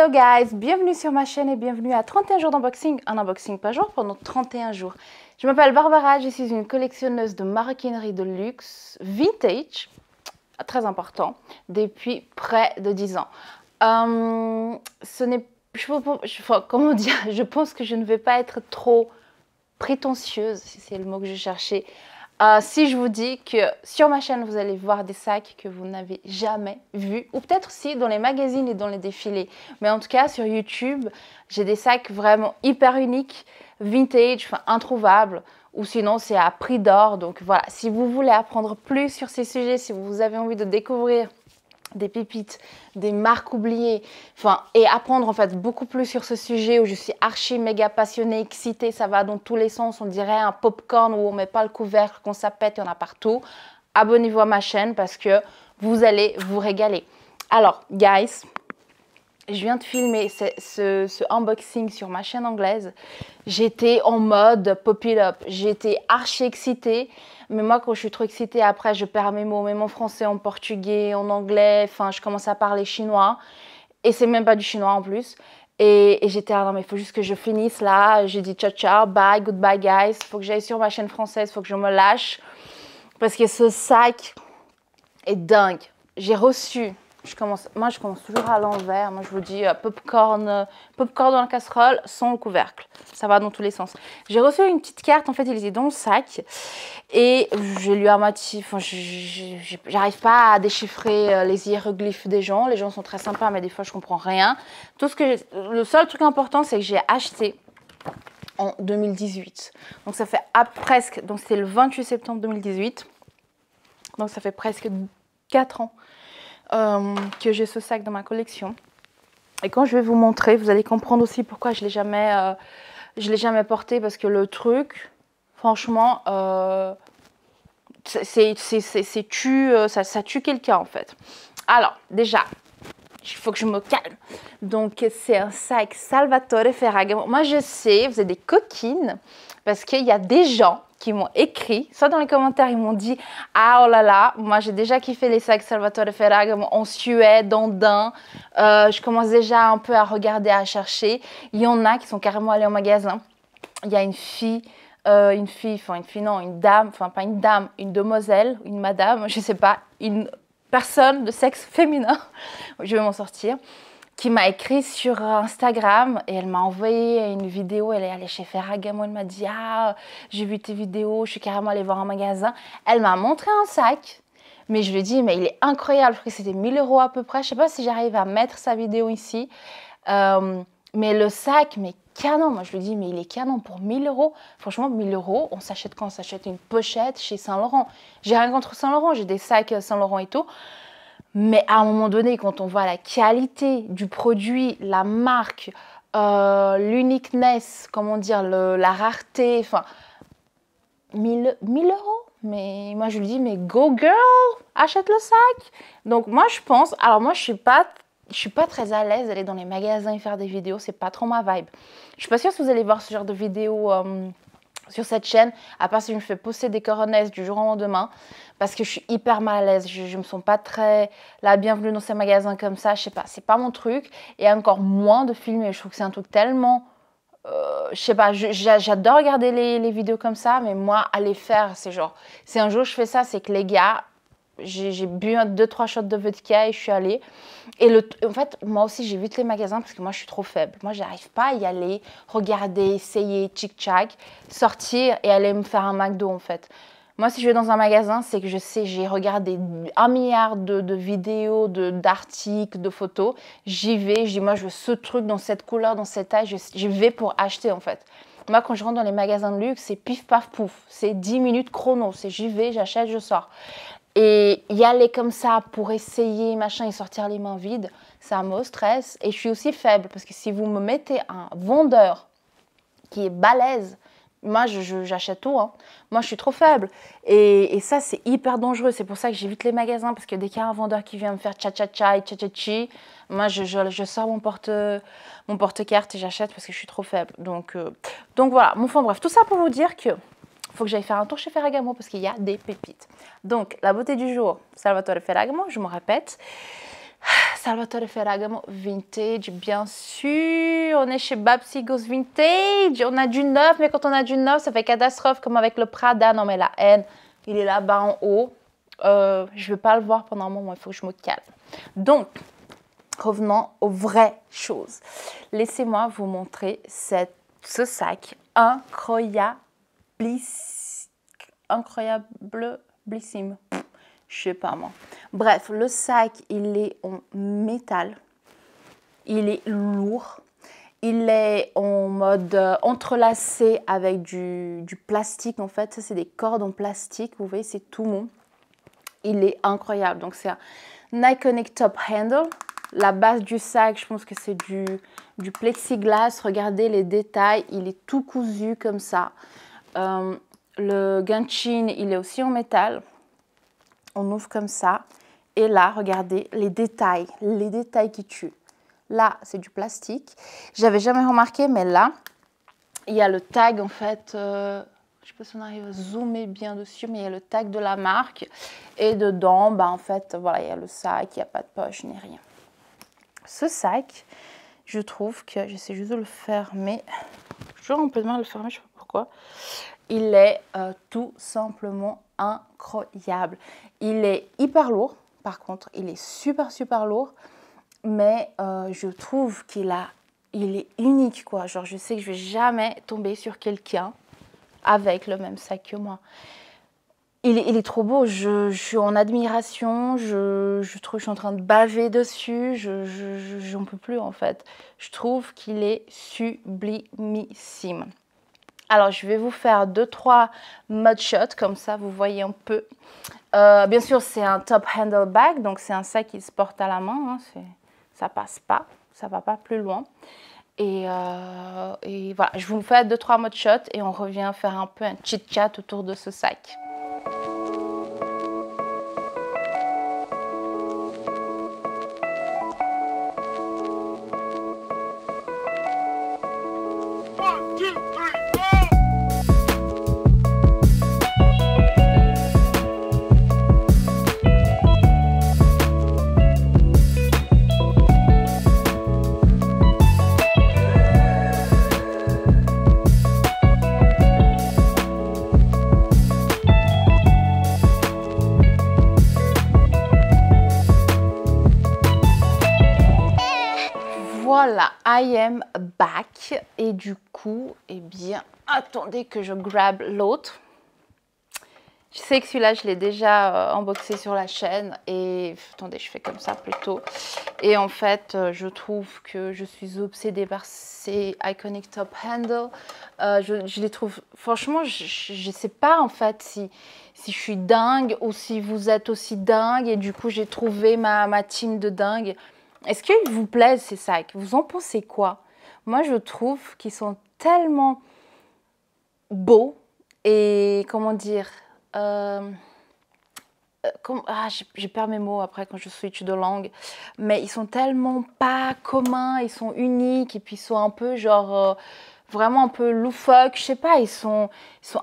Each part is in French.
Hello guys, bienvenue sur ma chaîne et bienvenue à 31 jours d'unboxing, un unboxing par jour pendant 31 jours. Je m'appelle Barbara, je suis une collectionneuse de maroquinerie de luxe vintage, très important, depuis près de 10 ans. Comment dire, je pense que je ne vais pas être trop prétentieuse, si c'est le mot que je cherchais, si je vous dis que sur ma chaîne, vous allez voir des sacs que vous n'avez jamais vus, ou peut-être si dans les magazines et dans les défilés. Mais en tout cas, sur YouTube, j'ai des sacs vraiment hyper uniques, vintage, enfin introuvables, ou sinon c'est à prix d'or. Donc voilà, si vous voulez apprendre plus sur ces sujets, si vous avez envie de découvrir des pépites, des marques oubliées, enfin, et apprendre en fait beaucoup plus sur ce sujet où je suis archi méga passionnée, excitée, ça va dans tous les sens, on dirait un popcorn où on met pas le couvercle, qu'on s'appète, il y en a partout. Abonnez-vous à ma chaîne parce que vous allez vous régaler. Alors, guys, je viens de filmer ce unboxing sur ma chaîne anglaise. J'étais en mode pop it up, j'étais archi excitée. Mais moi, quand je suis trop excitée, après, je perds mes mots, même en français, en portugais, en anglais. Enfin, je commence à parler chinois. Et c'est même pas du chinois en plus. Et j'étais là, non, mais il faut juste que je finisse là. J'ai dit ciao, ciao, bye, goodbye, guys. Il faut que j'aille sur ma chaîne française, il faut que je me lâche. Parce que ce sac est dingue. J'ai reçu... Moi, je commence toujours à l'envers. Moi, je vous dis popcorn dans la casserole sans le couvercle. Ça va dans tous les sens. J'ai reçu une petite carte. En fait, il était dans le sac. Et j'ai lu à moitié. Enfin, j'arrive pas à déchiffrer les hiéroglyphes des gens. Les gens sont très sympas, mais des fois, je comprends rien. Le seul truc important, c'est que j'ai acheté en 2018. Donc, ça fait presque... Donc, c'était le 28 septembre 2018. Donc, ça fait presque 4 ans. Que j'ai ce sac dans ma collection. Et quand je vais vous montrer, vous allez comprendre aussi pourquoi je ne l'ai jamais porté. Parce que le truc, franchement, ça tue quelqu'un en fait. Alors, déjà, il faut que je me calme. Donc, c'est un sac Salvatore Ferragamo. Moi, je sais, vous êtes des coquines, parce qu'il y a des gens qui m'ont écrit, soit dans les commentaires, ils m'ont dit « Ah, oh là là, moi j'ai déjà kiffé les sacs Salvatore Ferragamo en Suède, en daim. Je commence déjà un peu à regarder, à chercher. » Il y en a qui sont carrément allés en magasin. Il y a une dame, enfin pas une dame, une demoiselle, une madame, je sais pas, une personne de sexe féminin, je vais m'en sortir, qui m'a écrit sur Instagram et elle m'a envoyé une vidéo. Elle est allée chez Ferragamo, elle m'a dit « Ah, j'ai vu tes vidéos, je suis carrément allée voir un magasin. » Elle m'a montré un sac, mais je lui ai dit « Mais il est incroyable, parce que c'était 1000 € à peu près. » Je sais pas si j'arrive à mettre sa vidéo ici. Mais le sac, mais canon. Moi, je lui dis « Mais il est canon pour 1000 €. » Franchement, 1000 €, on s'achète quand on s'achète une pochette chez Saint-Laurent. J'ai rien contre Saint-Laurent, j'ai des sacs Saint-Laurent et tout. Mais à un moment donné, quand on voit la qualité du produit, la marque, l'uniqueness, comment dire, la rareté, enfin, 1000 €. Mais moi, je lui dis, mais go girl, achète le sac. Donc moi, je pense, alors moi, je suis pas très à l'aise d'aller dans les magasins et faire des vidéos, c'est pas trop ma vibe. Je suis pas sûre si vous allez voir ce genre de vidéos sur cette chaîne, à part si je me fais poster des coronesses du jour au lendemain, parce que je suis hyper mal à l'aise, je me sens pas très la bienvenue dans ces magasins comme ça, je sais pas, c'est pas mon truc, et encore moins de filmer, je trouve que c'est un truc tellement, je sais pas, j'adore regarder les vidéos comme ça, mais moi, à les faire, c'est genre, si un jour je fais ça, c'est que les gars, j'ai bu 2-3 shots de vodka et je suis allée. Et en fait, moi aussi, j'évite les magasins parce que moi, je suis trop faible. Moi, j'arrive pas à y aller, regarder, essayer, tchic-tchac, sortir et aller me faire un McDo, en fait. Moi, si je vais dans un magasin, c'est que je sais, j'ai regardé 1 milliard de vidéos, d'articles, de photos. J'y vais, je dis, moi, je veux ce truc dans cette couleur, dans cette taille. J'y vais pour acheter, en fait. Moi, quand je rentre dans les magasins de luxe, c'est pif, paf, pouf. C'est 10 minutes chrono. C'est j'y vais, j'achète, je sors. Et y aller comme ça pour essayer, machin, et sortir les mains vides, ça me stresse. Et je suis aussi faible, parce que si vous me mettez un vendeur qui est balèze, moi, j'achète tout. Hein. Moi, je suis trop faible. Et ça, c'est hyper dangereux. C'est pour ça que j'évite les magasins, parce que dès qu'il y a un vendeur qui vient me faire tcha-tcha-tcha et tcha-tcha-chi, moi, je sors mon porte-carte et j'achète parce que je suis trop faible. Donc voilà. Enfin bref, tout ça pour vous dire que faut que j'aille faire un tour chez Ferragamo parce qu'il y a des pépites. Donc, la beauté du jour, Salvatore Ferragamo, je me répète. Salvatore Ferragamo Vintage, bien sûr. On est chez Babsy Goes Vintage. On a du neuf, mais quand on a du neuf, ça fait catastrophe, comme avec le Prada. Non, mais la haine, il est là-bas en haut. Je ne vais pas le voir pendant un moment, il faut que je me calme. Donc, revenons aux vraies choses. Laissez-moi vous montrer ce sac incroyablissime. Je sais pas moi. Bref, le sac, il est en métal. Il est lourd. Il est en mode entrelacé avec du plastique. En fait, ça, c'est des cordes en plastique. Vous voyez, c'est tout mou. Il est incroyable. Donc, c'est un Iconic Top Handle. La base du sac, je pense que c'est du plexiglas. Regardez les détails. Il est tout cousu comme ça. Le ganchin, il est aussi en métal. On ouvre comme ça. Et là, regardez les détails qui tuent. Là, c'est du plastique. J'avais jamais remarqué, mais là, il y a le tag, en fait. Je ne sais pas si on arrive à zoomer bien dessus, mais il y a le tag de la marque. Et dedans, bah, en fait, voilà, il y a le sac, il n'y a pas de poche ni rien. Ce sac, je trouve que, j'essaie juste de le fermer. J'ai toujours un peu de mal à le fermer, je ne sais pas pourquoi. Il est tout simplement incroyable. Il est hyper lourd, par contre, il est super lourd, mais je trouve il est unique, quoi. Genre, je sais que je vais jamais tomber sur quelqu'un avec le même sac que moi. Il est trop beau, je suis en admiration, je trouve, je suis en train de baver dessus, j'en peux plus en fait. Je trouve qu'il est sublimissime. Alors, je vais vous faire 2-3 mud shots, comme ça, vous voyez un peu. Bien sûr, c'est un top handle bag, donc c'est un sac qui se porte à la main. Hein, ça passe pas, ça va pas plus loin. Et voilà, je vous fais 2-3 mud shots et on revient faire un peu un chit-chat autour de ce sac. Voilà, I am back. Et du coup, eh bien, attendez que je grab l'autre. Je sais que celui-là, je l'ai déjà unboxé sur la chaîne. Et attendez, je fais comme ça plutôt. Et en fait, je trouve que je suis obsédée par ces Iconic Top Handle. Je les trouve, franchement, je ne sais pas en fait si je suis dingue ou si vous êtes aussi dingue. Et du coup, j'ai trouvé ma team de dingue. Est-ce qu'ils vous plaisent ces sacs? Vous en pensez quoi? Moi, je trouve qu'ils sont tellement beaux et comment dire... j'ai perdu mes mots après quand je switch de langue. Mais ils sont tellement pas communs, ils sont uniques et puis ils sont un peu genre... vraiment un peu loufoque, je sais pas, ils sont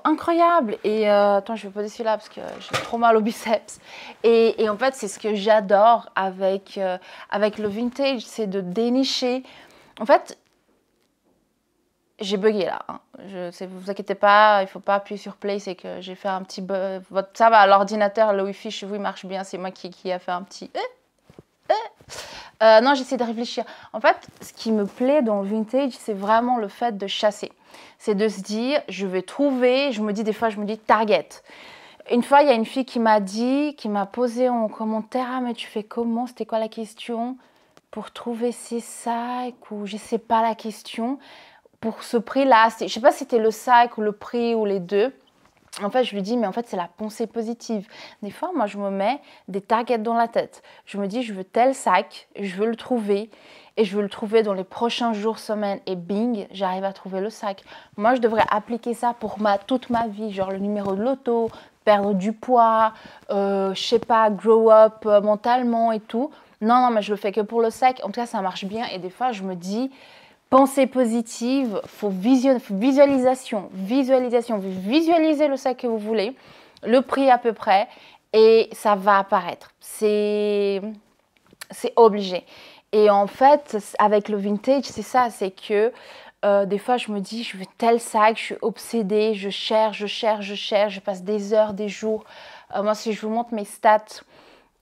incroyables. Et attends, je vais poser celui-là parce que j'ai trop mal au biceps. Et en fait, c'est ce que j'adore avec le vintage, c'est de dénicher. En fait, j'ai bugué là. Hein. Vous inquiétez pas, il faut pas appuyer sur play, c'est que j'ai fait un petit bug. Ça va, l'ordinateur, le wifi chez vous, il marche bien. C'est moi qui a fait un petit... non, j'essaie de réfléchir. En fait, ce qui me plaît dans le vintage, c'est vraiment le fait de chasser. C'est de se dire, je vais trouver, des fois, je me dis target. Une fois, il y a une fille qui m'a posé en commentaire, ah, mais tu fais comment? C'était quoi la question? Pour trouver ces sacs ou je sais pas la question. Pour ce prix-là, je sais pas si c'était le sac ou le prix ou les deux. En fait, je lui dis, mais en fait, c'est la pensée positive. Des fois, moi, je me mets des targets dans la tête. Je me dis, je veux tel sac, je veux le trouver. Et je veux le trouver dans les prochains jours, semaines. Et bing, j'arrive à trouver le sac. Moi, je devrais appliquer ça pour toute ma vie. Genre le numéro de l'auto, perdre du poids, je sais pas, grow up mentalement et tout. Non, mais je le fais que pour le sac. En tout cas, ça marche bien. Et des fois, je me dis... Pensée positive, visualisation. Vous visualisez le sac que vous voulez, le prix à peu près, et ça va apparaître. C'est C'est obligé. Et en fait, avec le vintage, c'est ça, c'est que des fois, je me dis, je veux tel sac, je suis obsédée, je cherche, je passe des heures, des jours. Moi, si je vous montre mes stats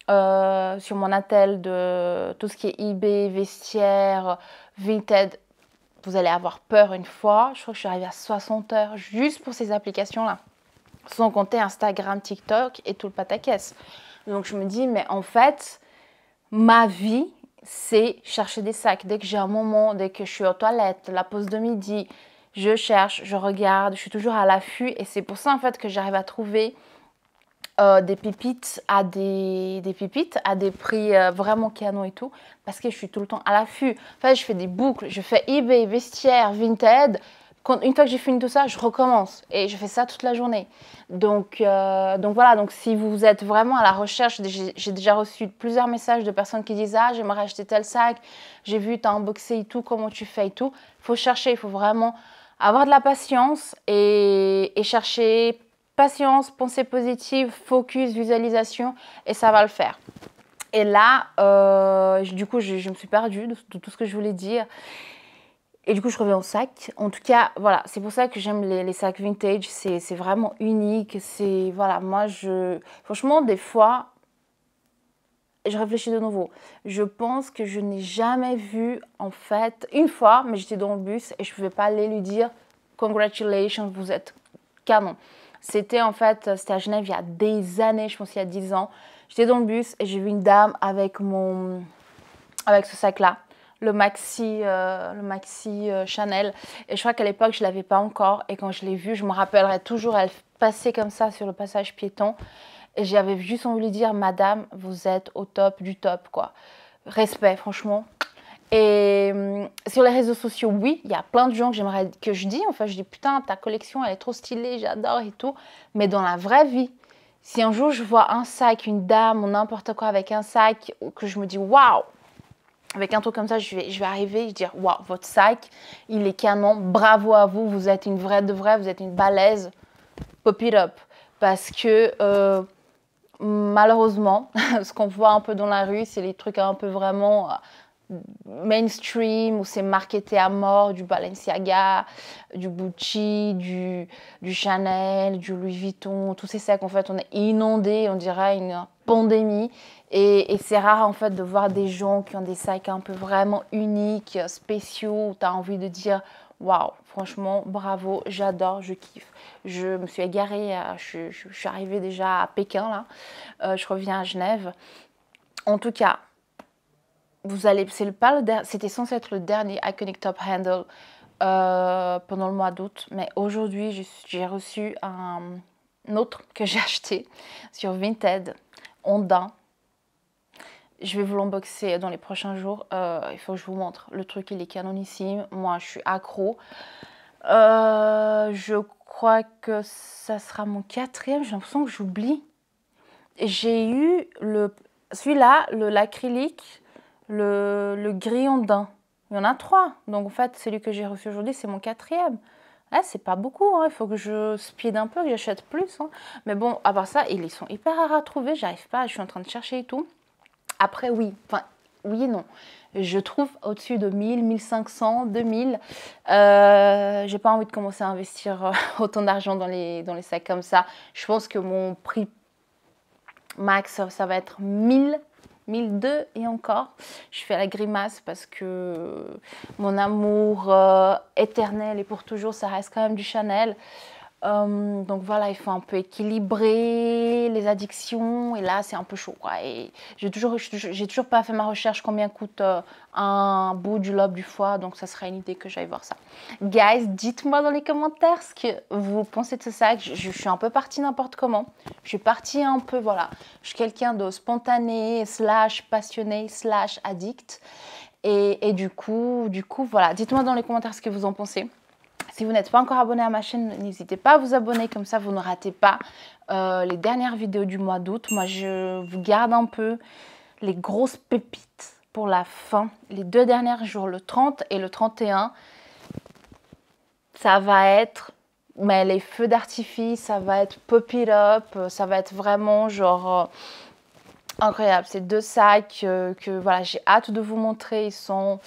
sur mon attel de tout ce qui est eBay, vestiaire, Vinted, vous allez avoir peur une fois. Je crois que je suis arrivée à 60 heures juste pour ces applications-là. Sans compter Instagram, TikTok et tout le pataquès. Donc, je me dis, mais en fait, ma vie, c'est chercher des sacs. Dès que j'ai un moment, dès que je suis aux toilettes, la pause de midi, je cherche, je regarde, je suis toujours à l'affût. Et c'est pour ça, en fait, que j'arrive à trouver des pépites à des prix vraiment canons et tout, parce que je suis tout le temps à l'affût. En fait, je fais des boucles, je fais eBay, vestiaire, Vinted. Une fois que j'ai fini tout ça, je recommence et je fais ça toute la journée. Donc voilà, donc si vous êtes vraiment à la recherche, j'ai déjà reçu plusieurs messages de personnes qui disent « Ah, j'aimerais acheter tel sac, j'ai vu, t'as unboxé et tout, comment tu fais et tout ». Il faut chercher, il faut vraiment avoir de la patience et chercher. Patience, pensée positive, focus, visualisation, et ça va le faire. Et là, du coup, je me suis perdue de tout ce que je voulais dire. Et du coup, je reviens au sac. En tout cas, voilà, c'est pour ça que j'aime les sacs vintage. C'est vraiment unique. C'est, voilà, moi, franchement, des fois, je réfléchis de nouveau. Je pense que je n'ai jamais vu, en fait, une fois, mais j'étais dans le bus et je ne pouvais pas aller lui dire « Congratulations, vous êtes canon ». C'était en fait, c'était à Genève il y a des années, je pense il y a 10 ans. J'étais dans le bus et j'ai vu une dame avec ce sac-là, le maxi Chanel. Et je crois qu'à l'époque, je ne l'avais pas encore. Et quand je l'ai vu, je me rappellerai toujours, elle passait comme ça sur le passage piéton. Et j'avais juste envie de lui dire, madame, vous êtes au top du top, quoi. Respect, franchement. Et sur les réseaux sociaux, oui, il y a plein de gens que je dis, enfin, je dis, putain, ta collection, elle est trop stylée, j'adore et tout. Mais dans la vraie vie, si un jour je vois un sac, une dame ou n'importe quoi avec un sac, que je me dis, waouh, avec un truc comme ça, je vais arriver, je vais dire, waouh, votre sac, il est canon, bravo à vous, vous êtes une vraie de vraie, vous êtes une balèze, pop it up. Parce que malheureusement, ce qu'on voit un peu dans la rue, c'est les trucs un peu vraiment mainstream où c'est marketé à mort, du Balenciaga, du Gucci, du Chanel, du Louis Vuitton, tous ces sacs. En fait, on est inondé, on dirait une pandémie. Et c'est rare en fait de voir des gens qui ont des sacs un peu vraiment uniques, spéciaux, où tu as envie de dire waouh, franchement, bravo, j'adore, je kiffe. Je me suis égarée, je suis arrivée déjà à Pékin là, je reviens à Genève. En tout cas, c'était censé être le dernier Iconic Top Handle pendant le mois d'août, mais aujourd'hui j'ai reçu un autre que j'ai acheté sur Vinted, Ondin. Je vais vous l'unboxer dans les prochains jours. Il faut que je vous montre. Le truc, il est canonissime. Moi, je suis accro. Je crois que ça sera mon 4e. J'ai l'impression que j'oublie. J'ai eu celui-là, l'acrylique, le gris Ondin. Il y en a 3. Donc, en fait, celui que j'ai reçu aujourd'hui, c'est mon 4e. Ah, c'est pas beaucoup, hein. Il faut que je speed un peu, que j'achète plus. Hein. Mais bon, à part ça, ils sont hyper rares à trouver. J'arrive pas, je suis en train de chercher et tout. Après, oui et non. Je trouve au-dessus de 1000, 1500, 2000. J'ai pas envie de commencer à investir autant d'argent dans les sacs comme ça. Je pense que mon prix max, ça va être 1000, 1002 et encore. Je fais la grimace parce que mon amour éternel et pour toujours, ça reste quand même du Chanel. Donc voilà, il faut un peu équilibrer les addictions et là c'est un peu chaud quoi. Et j'ai toujours pas fait ma recherche combien coûte un bout du lobe du foie, donc ça sera une idée que j'aille voir ça. Guys, dites-moi dans les commentaires ce que vous pensez de ce sac. Je suis un peu partie n'importe comment. Je suis partie un peu, voilà, je suis quelqu'un de spontané, / passionné, / addict. Et du coup voilà, dites-moi dans les commentaires ce que vous en pensez. Si vous n'êtes pas encore abonné à ma chaîne, n'hésitez pas à vous abonner, comme ça vous ne ratez pas les dernières vidéos du mois d'août. Moi, je vous garde un peu les grosses pépites pour la fin. Les 2 derniers jours, le 30 et le 31, ça va être les feux d'artifice, ça va être pop it up, ça va être vraiment genre Incroyable, ces 2 sacs que voilà, j'ai hâte de vous montrer. Ils sont...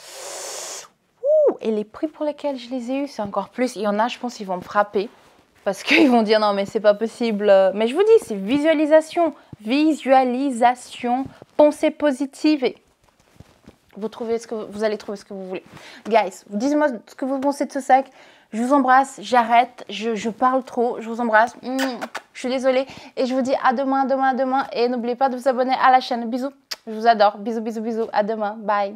Ouh, et les prix pour lesquels je les ai eus, c'est encore plus. Il y en a, je pense, ils vont me frapper. Parce qu'ils vont dire non, mais c'est pas possible. Mais je vous dis, c'est visualisation. Visualisation, pensée positive. Et vous allez trouver ce que vous voulez. Guys, dites-moi ce que vous pensez de ce sac. Je vous embrasse, j'arrête, je parle trop, je vous embrasse. Je suis désolée. Et je vous dis à demain, demain, demain. Et n'oubliez pas de vous abonner à la chaîne. Bisous, je vous adore. Bisous, bisous, bisous. À demain. Bye.